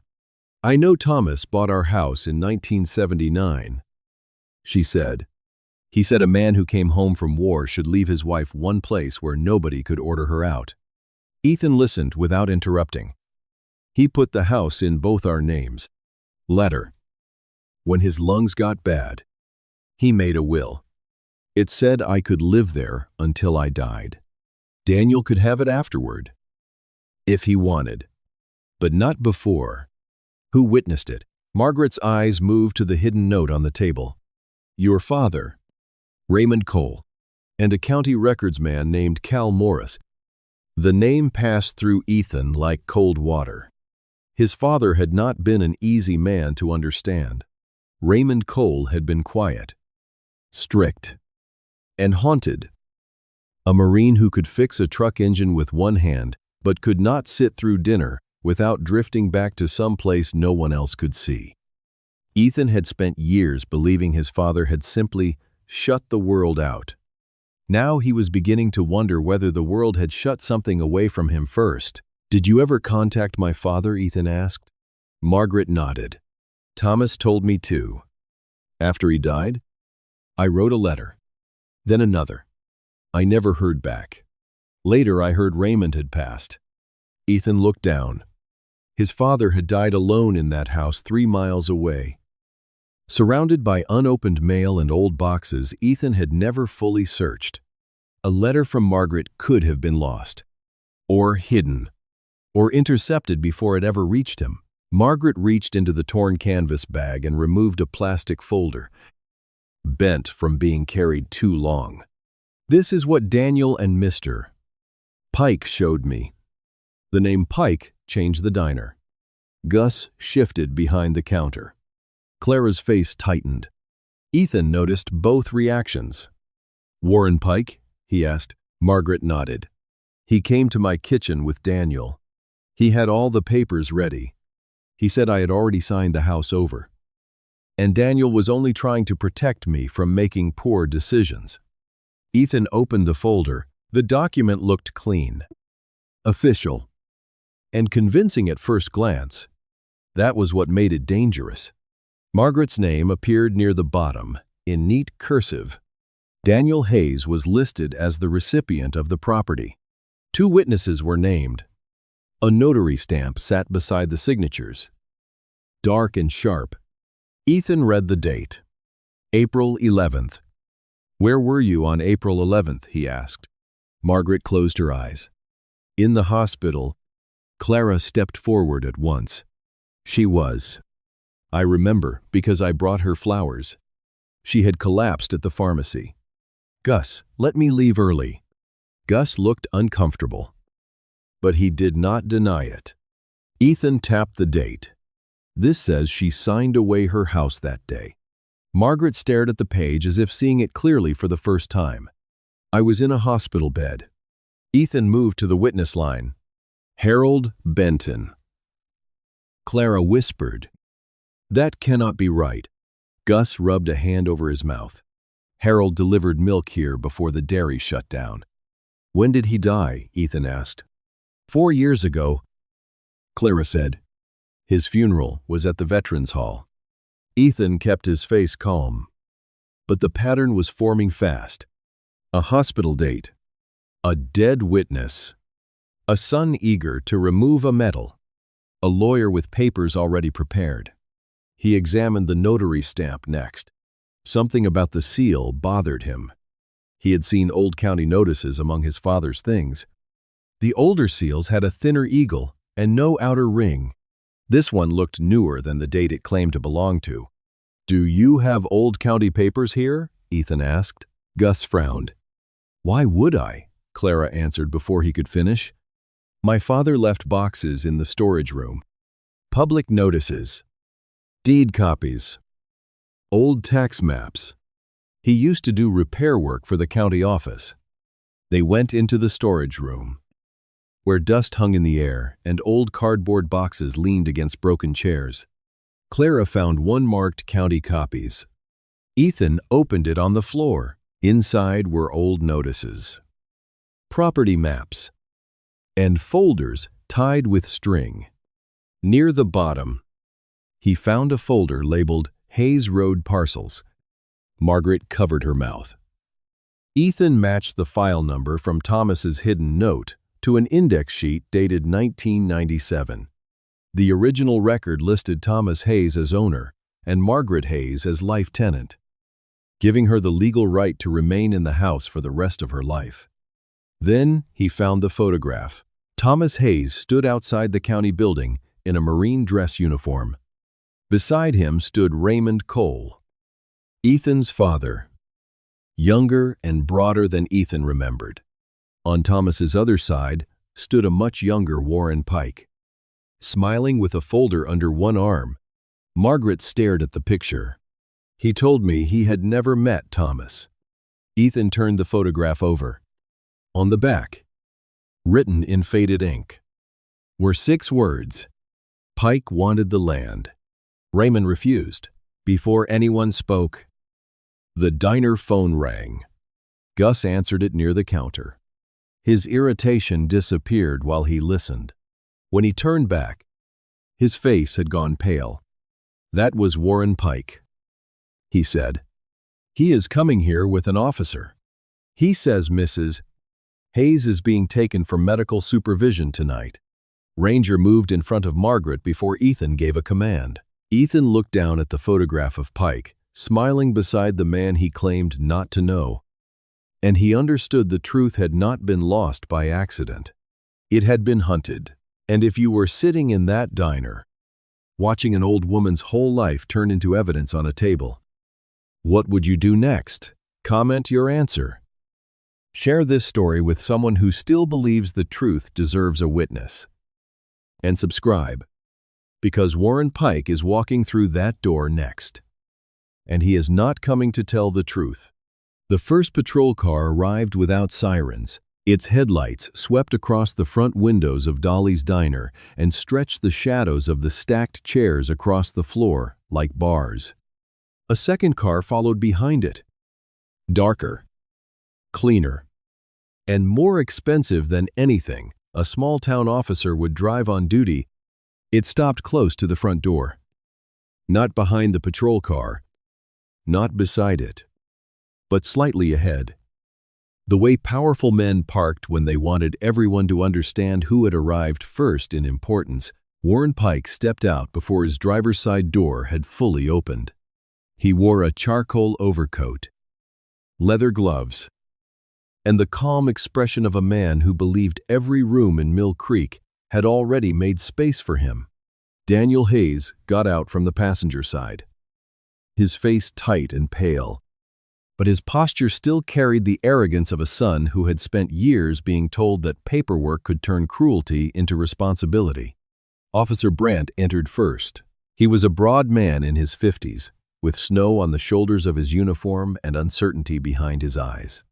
"I know Thomas bought our house in 1979, she said. "He said a man who came home from war should leave his wife one place where nobody could order her out." Ethan listened without interrupting. "He put the house in both our names. Letter. When his lungs got bad, he made a will. It said I could live there until I died. Daniel could have it afterward, if he wanted, but not before." "Who witnessed it?" Margaret's eyes moved to the hidden note on the table. Your father, Raymond Cole, and a county records man named Cal Morris. The name passed through Ethan like cold water. His father had not been an easy man to understand. Raymond Cole had been quiet, strict, and haunted. A Marine who could fix a truck engine with one hand, but could not sit through dinner without drifting back to some place no one else could see. Ethan had spent years believing his father had simply shut the world out. Now he was beginning to wonder whether the world had shut something away from him first. "Did you ever contact my father?" Ethan asked. Margaret nodded. "Thomas told me too. After he died, I wrote a letter. Then another. I never heard back. Later I heard Raymond had passed." Ethan looked down. His father had died alone in that house 3 miles away. Surrounded by unopened mail and old boxes, Ethan had never fully searched. A letter from Margaret could have been lost, or hidden, or intercepted before it ever reached him. Margaret reached into the torn canvas bag and removed a plastic folder, bent from being carried too long. "This is what Daniel and Mr. Pike showed me." The name Pike changed the diner. Gus shifted behind the counter. Clara's face tightened. Ethan noticed both reactions. "Warren Pike?" he asked. Margaret nodded. "He came to my kitchen with Daniel. He had all the papers ready. He said I had already signed the house over. And Daniel was only trying to protect me from making poor decisions." Ethan opened the folder. The document looked clean, official, and convincing at first glance. That was what made it dangerous. Margaret's name appeared near the bottom, in neat cursive. Daniel Hayes was listed as the recipient of the property. 2 witnesses were named. A notary stamp sat beside the signatures, dark and sharp. Ethan read the date, April 11th. "Where were you on April 11th?" he asked. Margaret closed her eyes. "In the hospital." Clara stepped forward at once. "She was. I remember because I brought her flowers. She had collapsed at the pharmacy. Gus, let me leave early." Gus looked uncomfortable, but he did not deny it. Ethan tapped the date. "This says she signed away her house that day." Margaret stared at the page as if seeing it clearly for the first time. "I was in a hospital bed." Ethan moved to the witness line. "Harold Benton." Clara whispered, "That cannot be right." Gus rubbed a hand over his mouth. "Harold delivered milk here before the dairy shut down." "When did he die?" Ethan asked. 4 years ago," Clara said. "His funeral was at the Veterans Hall." Ethan kept his face calm. But the pattern was forming fast. A hospital date. A dead witness. A son eager to remove a medal. A lawyer with papers already prepared. He examined the notary stamp next. Something about the seal bothered him. He had seen old county notices among his father's things. The older seals had a thinner eagle and no outer ring. This one looked newer than the date it claimed to belong to. "Do you have old county papers here?" Ethan asked. Gus frowned. "Why would I?" Clara answered before he could finish. "My father left boxes in the storage room. Public notices. Deed copies. Old tax maps. He used to do repair work for the county office." They went into the storage room, where dust hung in the air and old cardboard boxes leaned against broken chairs. Clara found 1 marked county copies. Ethan opened it on the floor. Inside were old notices, property maps, and folders tied with string. Near the bottom, he found a folder labeled Hayes Road Parcels. Margaret covered her mouth. Ethan matched the file number from Thomas's hidden note to an index sheet dated 1997. The original record listed Thomas Hayes as owner and Margaret Hayes as life tenant, giving her the legal right to remain in the house for the rest of her life. Then he found the photograph. Thomas Hayes stood outside the county building in a Marine dress uniform. Beside him stood Raymond Cole. Ethan's father, younger and broader than Ethan remembered. On Thomas's other side stood a much younger Warren Pike. Smiling with a folder under one arm, Margaret stared at the picture. He told me he had never met Thomas. Ethan turned the photograph over. On the back, written in faded ink, were 6 words. Pike wanted the land. Raymond refused. Before anyone spoke, the diner phone rang. Gus answered it near the counter. His irritation disappeared while he listened. When he turned back, his face had gone pale. That was Warren Pike, he said. He is coming here with an officer. He says Mrs. Hayes is being taken for medical supervision tonight. Ranger moved in front of Margaret before Ethan gave a command. Ethan looked down at the photograph of Pike, smiling beside the man he claimed not to know. And he understood the truth had not been lost by accident. It had been hunted. And if you were sitting in that diner, watching an old woman's whole life turn into evidence on a table, what would you do next? Comment your answer. Share this story with someone who still believes the truth deserves a witness. And subscribe, because Warren Pike is walking through that door next. And he is not coming to tell the truth. The first patrol car arrived without sirens. Its headlights swept across the front windows of Dolly's diner and stretched the shadows of the stacked chairs across the floor like bars. A second car followed behind it. Darker, cleaner, and more expensive than anything a small-town officer would drive on duty. It stopped close to the front door. Not behind the patrol car, not beside it, but slightly ahead. The way powerful men parked when they wanted everyone to understand who had arrived first in importance, Warren Pike stepped out before his driver's side door had fully opened. He wore a charcoal overcoat, leather gloves, and the calm expression of a man who believed every room in Mill Creek had already made space for him. Daniel Hayes got out from the passenger side, his face tight and pale, but his posture still carried the arrogance of a son who had spent years being told that paperwork could turn cruelty into responsibility. Officer Brandt entered first. He was a broad man in his 50s, with snow on the shoulders of his uniform and uncertainty behind his eyes.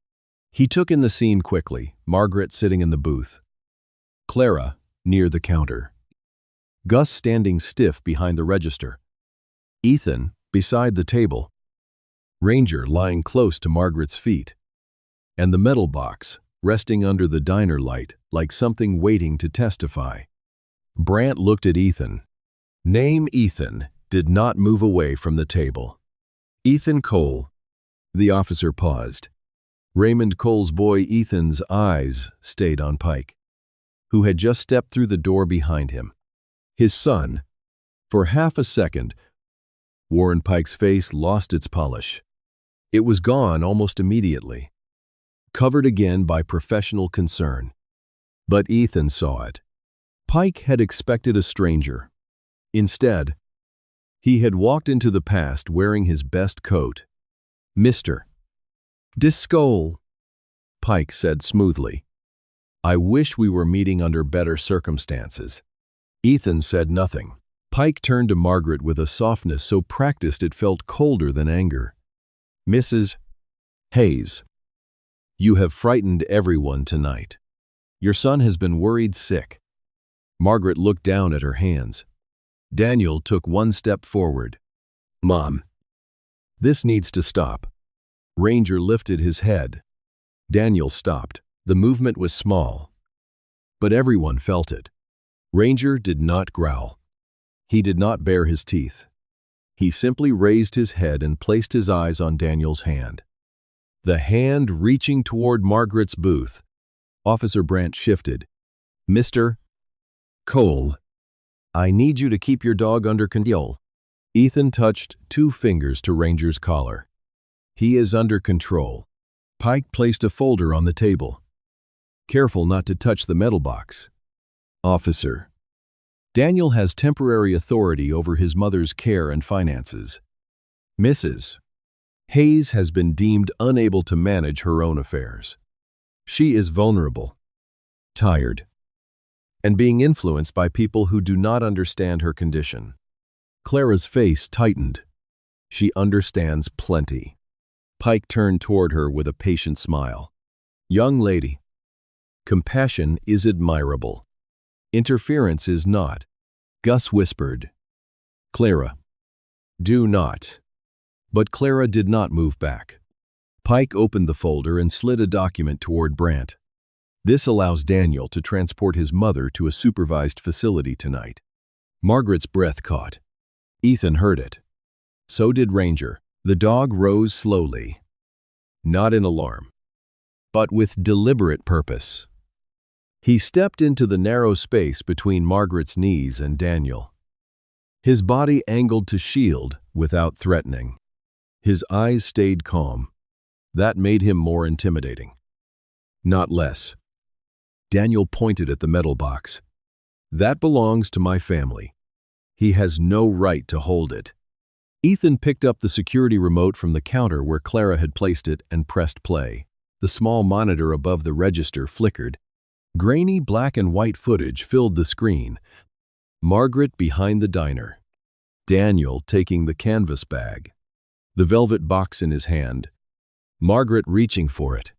He took in the scene quickly, Margaret sitting in the booth, Clara near the counter, Gus standing stiff behind the register, Ethan beside the table, Ranger lying close to Margaret's feet, and the metal box resting under the diner light like something waiting to testify. Brandt looked at Ethan. Name Ethan did not move away from the table. Ethan Cole. The officer paused. Raymond Cole's boy Ethan's eyes stayed on Pike, who had just stepped through the door behind him. His son. For half a second, Warren Pike's face lost its polish. It was gone almost immediately, covered again by professional concern. But Ethan saw it. Pike had expected a stranger. Instead, he had walked into the past wearing his best coat. Mr. Discole, Pike said smoothly. I wish we were meeting under better circumstances. Ethan said nothing. Pike turned to Margaret with a softness so practiced it felt colder than anger. Mrs. Hayes, you have frightened everyone tonight. Your son has been worried sick. Margaret looked down at her hands. Daniel took one step forward. Mom, this needs to stop. Ranger lifted his head. Daniel stopped. The movement was small, but everyone felt it. Ranger did not growl. He did not bare his teeth. He simply raised his head and placed his eyes on Daniel's hand. The hand reaching toward Margaret's booth. Officer Brandt shifted. Mr. Cole, I need you to keep your dog under control. Ethan touched 2 fingers to Ranger's collar. He is under control. Pike placed a folder on the table. Careful not to touch the metal box. Officer, Daniel has temporary authority over his mother's care and finances. Mrs. Hayes has been deemed unable to manage her own affairs. She is vulnerable, tired, and being influenced by people who do not understand her condition. Clara's face tightened. She understands plenty. Pike turned toward her with a patient smile. Young lady, compassion is admirable. Interference is not. Gus whispered. Clara, do not. But Clara did not move back. Pike opened the folder and slid a document toward Brant. This allows Daniel to transport his mother to a supervised facility tonight. Margaret's breath caught. Ethan heard it. So did Ranger. The dog rose slowly, not in alarm, but with deliberate purpose. He stepped into the narrow space between Margaret's knees and Daniel. His body angled to shield without threatening. His eyes stayed calm. That made him more intimidating, not less. Daniel pointed at the metal box. That belongs to my family. He has no right to hold it. Ethan picked up the security remote from the counter where Clara had placed it and pressed play. The small monitor above the register flickered. Grainy black and white footage filled the screen. Margaret behind the diner. Daniel taking the canvas bag. The velvet box in his hand. Margaret reaching for it.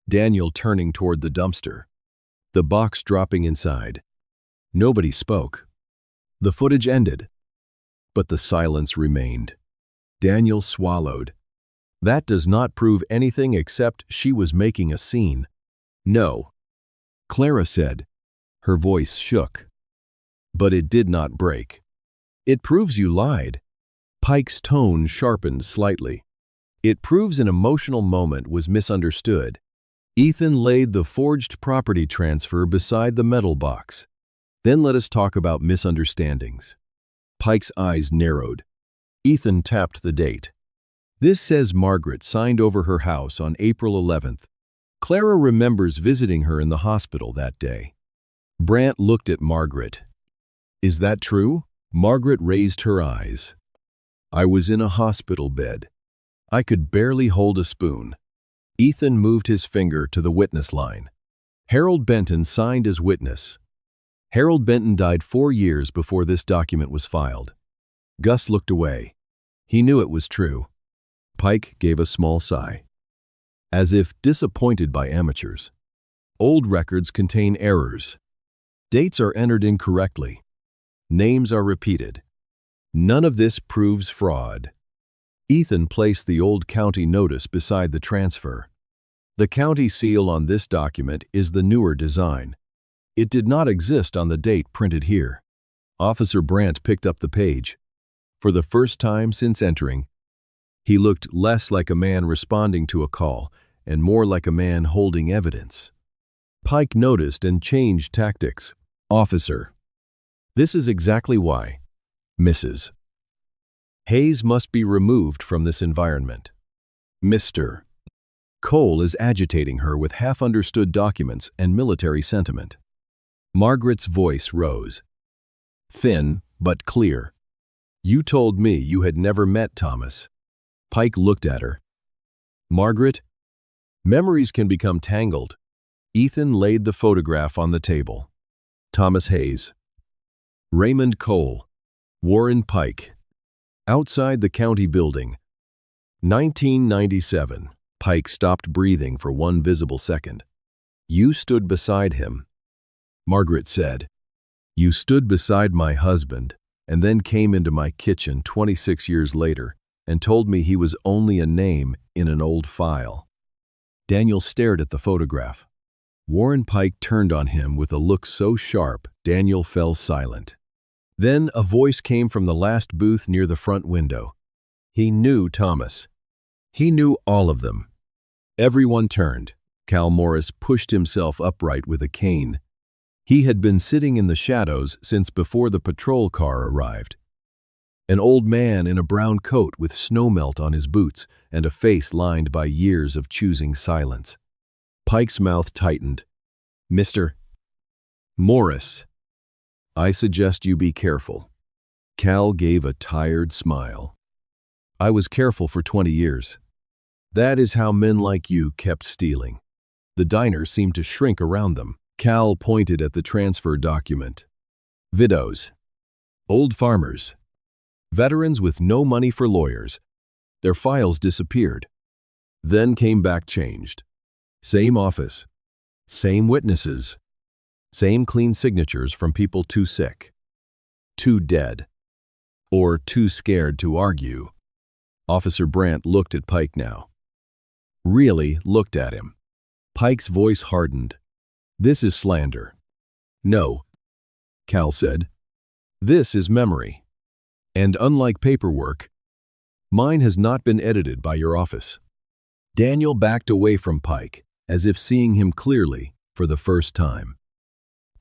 Daniel turning toward the dumpster. The box dropping inside. Nobody spoke. The footage ended. But the silence remained. Daniel swallowed. That does not prove anything except she was making a scene. No, Clara said. Her voice shook. But it did not break. It proves you lied. Pike's tone sharpened slightly. It proves an emotional moment was misunderstood. Ethan laid the forged property transfer beside the metal box. Then let us talk about misunderstandings. Pike's eyes narrowed. Ethan tapped the date. This says Margaret signed over her house on April 11th. Clara remembers visiting her in the hospital that day. Brant looked at Margaret. Is that true? Margaret raised her eyes. I was in a hospital bed. I could barely hold a spoon. Ethan moved his finger to the witness line. Harold Benton signed as witness. Harold Benton died 4 years before this document was filed. Gus looked away. He knew it was true. Pike gave a small sigh, as if disappointed by amateurs. Old records contain errors. Dates are entered incorrectly. Names are repeated. None of this proves fraud. Ethan placed the old county notice beside the transfer. The county seal on this document is the newer design. It did not exist on the date printed here. Officer Brant picked up the page. For the first time since entering, he looked less like a man responding to a call and more like a man holding evidence. Pike noticed and changed tactics. Officer, this is exactly why. Mrs. Hayes must be removed from this environment. Mr. Cole is agitating her with half-understood documents and military sentiment. Margaret's voice rose. Thin, but clear. You told me you had never met Thomas. Pike looked at her. Margaret, memories can become tangled. Ethan laid the photograph on the table. Thomas Hayes. Raymond Cole. Warren Pike. Outside the county building. 1997. Pike stopped breathing for one visible second. You stood beside him. Margaret said, you stood beside my husband and then came into my kitchen 26 years later and told me he was only a name in an old file. Daniel stared at the photograph. Warren Pike turned on him with a look so sharp, Daniel fell silent. Then a voice came from the last booth near the front window. He knew Thomas. He knew all of them. Everyone turned. Cal Morris pushed himself upright with a cane. He had been sitting in the shadows since before the patrol car arrived. An old man in a brown coat with snowmelt on his boots and a face lined by years of choosing silence. Pike's mouth tightened. Mr. Morris, I suggest you be careful. Cal gave a tired smile. I was careful for 20 years. That is how men like you kept stealing. The diner seemed to shrink around them. Cal pointed at the transfer document. Widows. Old farmers. Veterans with no money for lawyers. Their files disappeared. Then came back changed. Same office. Same witnesses. Same clean signatures from people too sick. Too dead. Or too scared to argue. Officer Brandt looked at Pike now. Really looked at him. Pike's voice hardened. This is slander. No, Cal said. This is memory. And unlike paperwork, mine has not been edited by your office. Daniel backed away from Pike, as if seeing him clearly for the first time.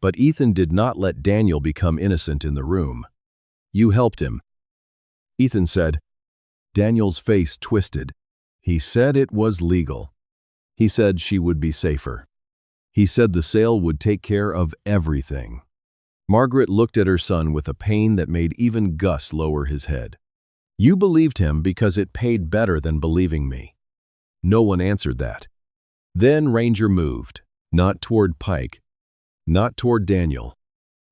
But Ethan did not let Daniel become innocent in the room. You helped him, Ethan said. Daniel's face twisted. He said it was legal. He said she would be safer. He said the sale would take care of everything. Margaret looked at her son with a pain that made even Gus lower his head. You believed him because it paid better than believing me. No one answered that. Then Ranger moved, not toward Pike, not toward Daniel.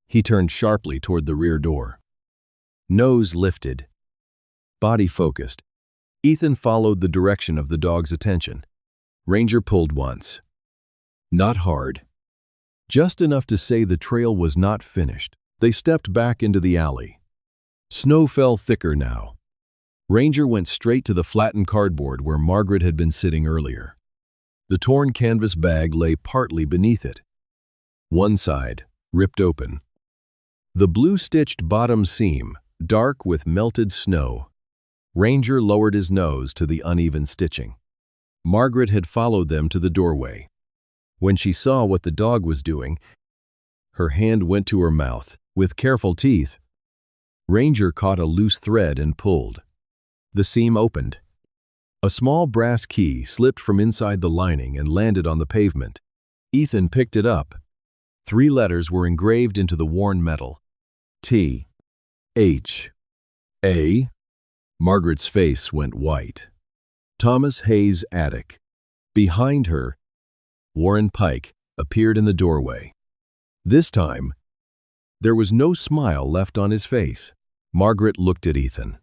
He turned sharply toward the rear door. Nose lifted. Body focused. Ethan followed the direction of the dog's attention. Ranger pulled once. Not hard. Just enough to say the trail was not finished. They stepped back into the alley. Snow fell thicker now. Ranger went straight to the flattened cardboard where Margaret had been sitting earlier. The torn canvas bag lay partly beneath it. One side, ripped open. The blue-stitched bottom seam, dark with melted snow. Ranger lowered his nose to the uneven stitching. Margaret had followed them to the doorway. When she saw what the dog was doing, her hand went to her mouth, with careful teeth. Ranger caught a loose thread and pulled. The seam opened. A small brass key slipped from inside the lining and landed on the pavement. Ethan picked it up. 3 letters were engraved into the worn metal. T. H. A. Margaret's face went white. Thomas Hayes' attic. Behind her, Warren Pike appeared in the doorway. This time, there was no smile left on his face. Margaret looked at Ethan,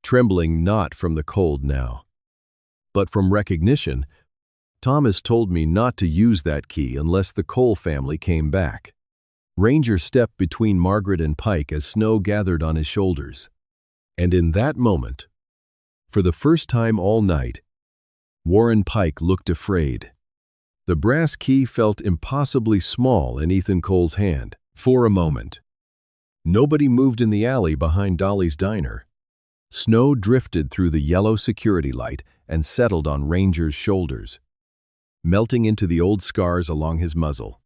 trembling not from the cold now, but from recognition. Thomas told me not to use that key unless the Cole family came back. Ranger stepped between Margaret and Pike as snow gathered on his shoulders. And in that moment, for the first time all night, Warren Pike looked afraid. The brass key felt impossibly small in Ethan Cole's hand. For a moment, nobody moved in the alley behind Dolly's diner. Snow drifted through the yellow security light and settled on Ranger's shoulders, melting into the old scars along his muzzle.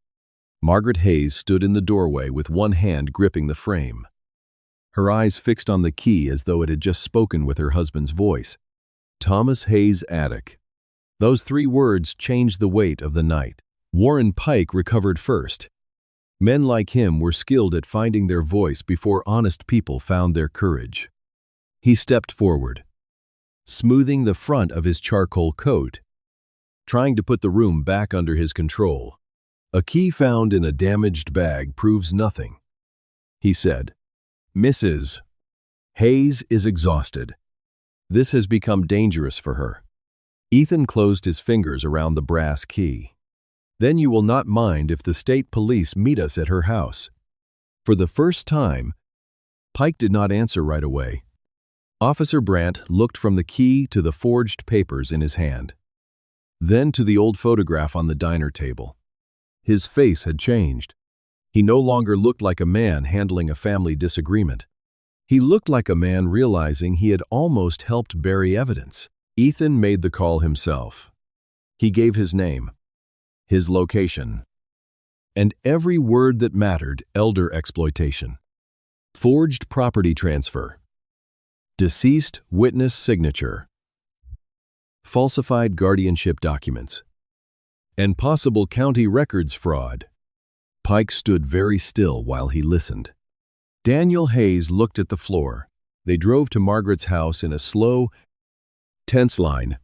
Margaret Hayes stood in the doorway with one hand gripping the frame, her eyes fixed on the key as though it had just spoken with her husband's voice. Thomas Hayes' attic. Those 3 words changed the weight of the night. Warren Pike recovered first. Men like him were skilled at finding their voice before honest people found their courage. He stepped forward, smoothing the front of his charcoal coat, trying to put the room back under his control. A key found in a damaged bag proves nothing, he said. Mrs. Hayes is exhausted. This has become dangerous for her. Ethan closed his fingers around the brass key. Then you will not mind if the state police meet us at her house. For the first time, Pike did not answer right away. Officer Brandt looked from the key to the forged papers in his hand, then to the old photograph on the diner table. His face had changed. He no longer looked like a man handling a family disagreement. He looked like a man realizing he had almost helped bury evidence. Ethan made the call himself. He gave his name, his location, and every word that mattered: elder exploitation, forged property transfer, deceased witness signature, falsified guardianship documents, and possible county records fraud. Pike stood very still while he listened. Daniel Hayes looked at the floor. They drove to Margaret's house in a slow, tense line.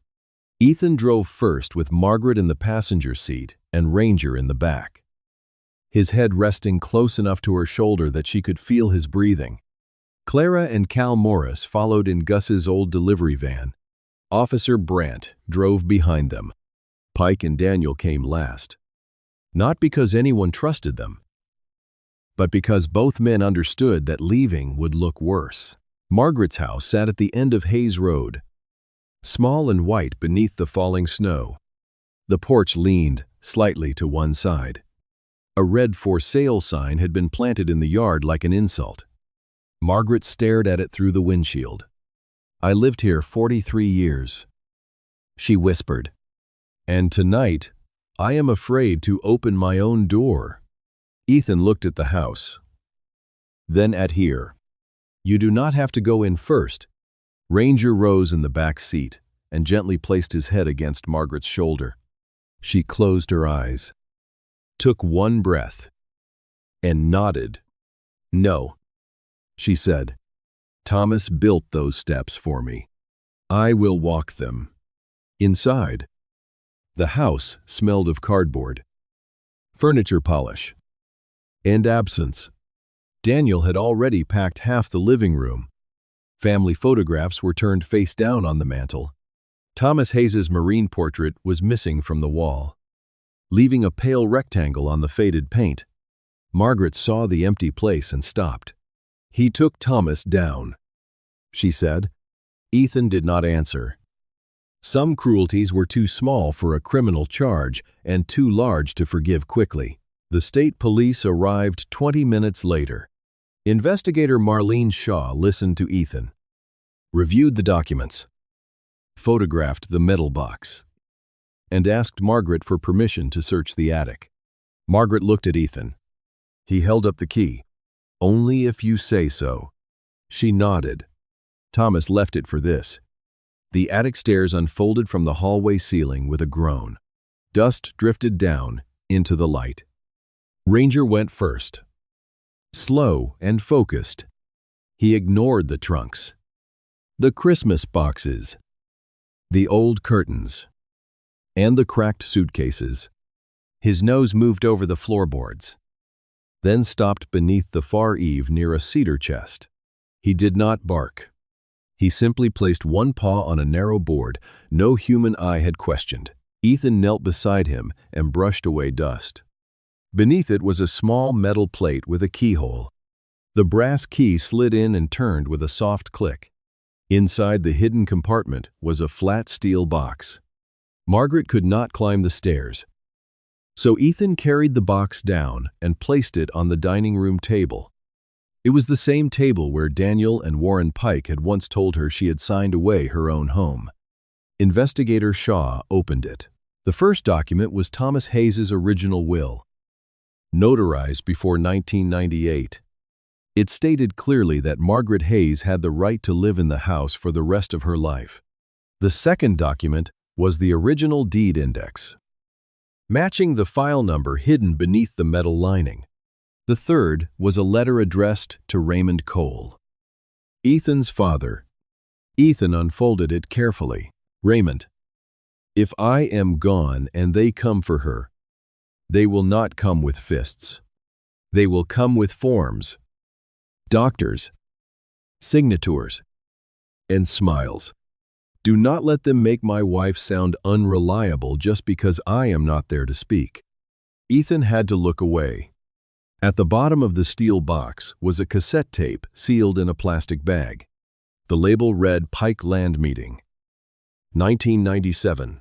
Ethan drove first with Margaret in the passenger seat and Ranger in the back, his head resting close enough to her shoulder that she could feel his breathing. Clara and Cal Morris followed in Gus's old delivery van. Officer Brandt drove behind them. Pike and Daniel came last. Not because anyone trusted them, but because both men understood that leaving would look worse. Margaret's house sat at the end of Hayes Road, small and white beneath the falling snow. The porch leaned slightly to one side. A red "For Sale" sign had been planted in the yard like an insult. Margaret stared at it through the windshield. "I lived here 43 years," she whispered. "And tonight, I am afraid to open my own door." Ethan looked at the house, then at here. "You do not have to go in first." Ranger rose in the back seat and gently placed his head against Margaret's shoulder. She closed her eyes, took one breath, and nodded. "No," she said. "Thomas built those steps for me. I will walk them." Inside, the house smelled of cardboard, furniture polish, and absence. Daniel had already packed half the living room. Family photographs were turned face down on the mantel. Thomas Hayes's marine portrait was missing from the wall, leaving a pale rectangle on the faded paint. Margaret saw the empty place and stopped. "He took Thomas down," she said. Ethan did not answer. Some cruelties were too small for a criminal charge and too large to forgive quickly. The state police arrived 20 minutes later. Investigator Marlene Shaw listened to Ethan, reviewed the documents, photographed the metal box, and asked Margaret for permission to search the attic. Margaret looked at Ethan. He held up the key. "Only if you say so." She nodded. Thomas left it for this. The attic stairs unfolded from the hallway ceiling with a groan. Dust drifted down into the light. Ranger went first. Slow and focused. He ignored the trunks, the Christmas boxes, the old curtains, and the cracked suitcases. His nose moved over the floorboards, then stopped beneath the far eave near a cedar chest. He did not bark. He simply placed one paw on a narrow board no human eye had questioned. Ethan knelt beside him and brushed away dust. Beneath it was a small metal plate with a keyhole. The brass key slid in and turned with a soft click. Inside the hidden compartment was a flat steel box. Margaret could not climb the stairs, so Ethan carried the box down and placed it on the dining room table. It was the same table where Daniel and Warren Pike had once told her she had signed away her own home. Investigator Shaw opened it. The first document was Thomas Hayes's original will, notarized before 1998. It stated clearly that Margaret Hayes had the right to live in the house for the rest of her life. The second document was the original deed index, matching the file number hidden beneath the metal lining. The third was a letter addressed to Raymond Cole, Ethan's father. Ethan unfolded it carefully. "Raymond, if I am gone and they come for her, they will not come with fists. They will come with forms, doctors, signatures, and smiles. Do not let them make my wife sound unreliable just because I am not there to speak." Ethan had to look away. At the bottom of the steel box was a cassette tape sealed in a plastic bag. The label read Pike Land Meeting, 1997.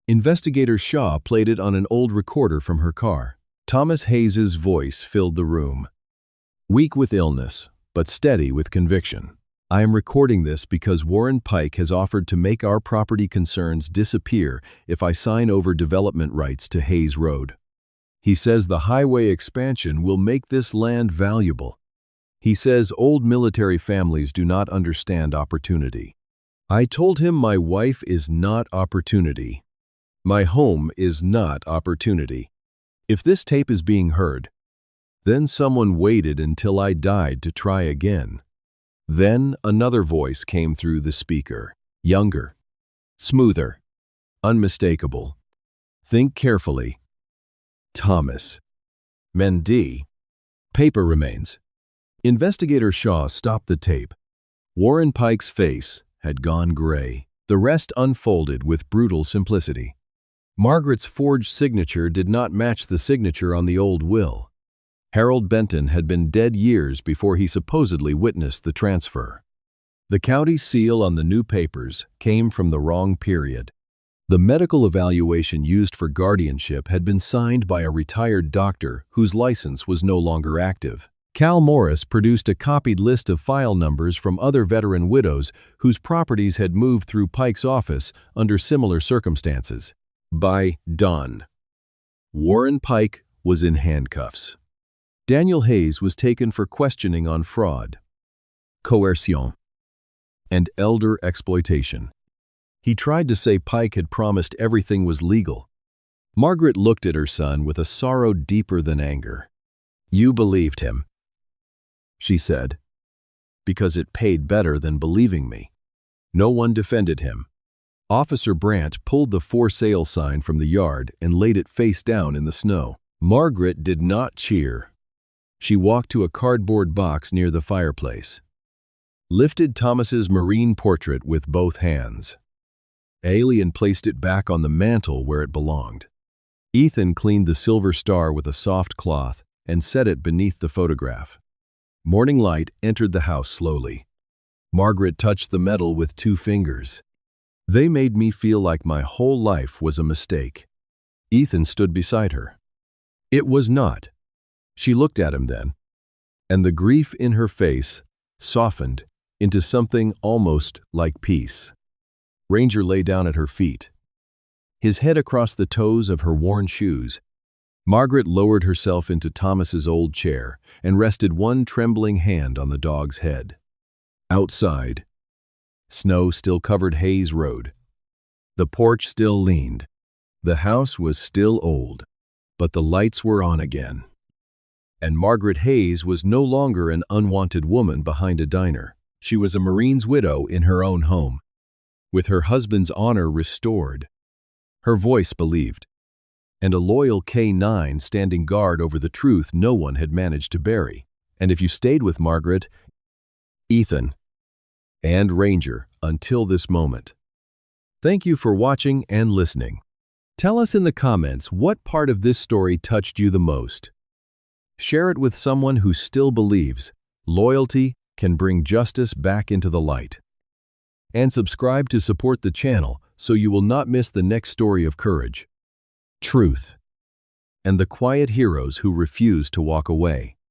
Investigator Shaw played it on an old recorder from her car. Thomas Hayes's voice filled the room. Weak with illness, but steady with conviction. "I am recording this because Warren Pike has offered to make our property concerns disappear if I sign over development rights to Hayes Road. He says the highway expansion will make this land valuable. He says old military families do not understand opportunity. I told him my wife is not opportunity. My home is not opportunity. If this tape is being heard, then someone waited until I died to try again. Then another voice came through the speaker. Younger. Smoother. Unmistakable. Think carefully. Thomas. Mendy. Paper remains. Investigator Shaw stopped the tape. Warren Pike's face had gone gray. The rest unfolded with brutal simplicity. Margaret's forged signature did not match the signature on the old will. Harold Benton had been dead years before he supposedly witnessed the transfer. The county seal on the new papers came from the wrong period. The medical evaluation used for guardianship had been signed by a retired doctor whose license was no longer active. Cal Morris produced a copied list of file numbers from other veteran widows whose properties had moved through Pike's office under similar circumstances. By dawn, Warren Pike was in handcuffs. Daniel Hayes was taken for questioning on fraud, coercion, and elder exploitation. He tried to say Pike had promised everything was legal. Margaret looked at her son with a sorrow deeper than anger. "You believed him," she said, "because it paid better than believing me." No one defended him. Officer Brandt pulled the for sale sign from the yard and laid it face down in the snow. Margaret did not cheer. She walked to a cardboard box near the fireplace, lifted Thomas's marine portrait with both hands. Alien placed it back on the mantel where it belonged. Ethan cleaned the silver star with a soft cloth and set it beneath the photograph. Morning light entered the house slowly. Margaret touched the metal with 2 fingers. "They made me feel like my whole life was a mistake." Ethan stood beside her. "It was not." She looked at him then, and the grief in her face softened into something almost like peace. Ranger lay down at her feet, his head across the toes of her worn shoes. Margaret lowered herself into Thomas's old chair and rested one trembling hand on the dog's head. Outside, snow still covered Hayes Road. The porch still leaned. The house was still old, but the lights were on again. And Margaret Hayes was no longer an unwanted woman behind a diner. She was a Marine's widow in her own home, with her husband's honor restored, her voice believed, and a loyal K-9 standing guard over the truth no one had managed to bury. And if you stayed with Margaret, Ethan, and Ranger until this moment. Thank you for watching and listening. Tell us in the comments what part of this story touched you the most. Share it with someone who still believes loyalty can bring justice back into the light. And subscribe to support the channel so you will not miss the next story of courage, truth, and the quiet heroes who refuse to walk away.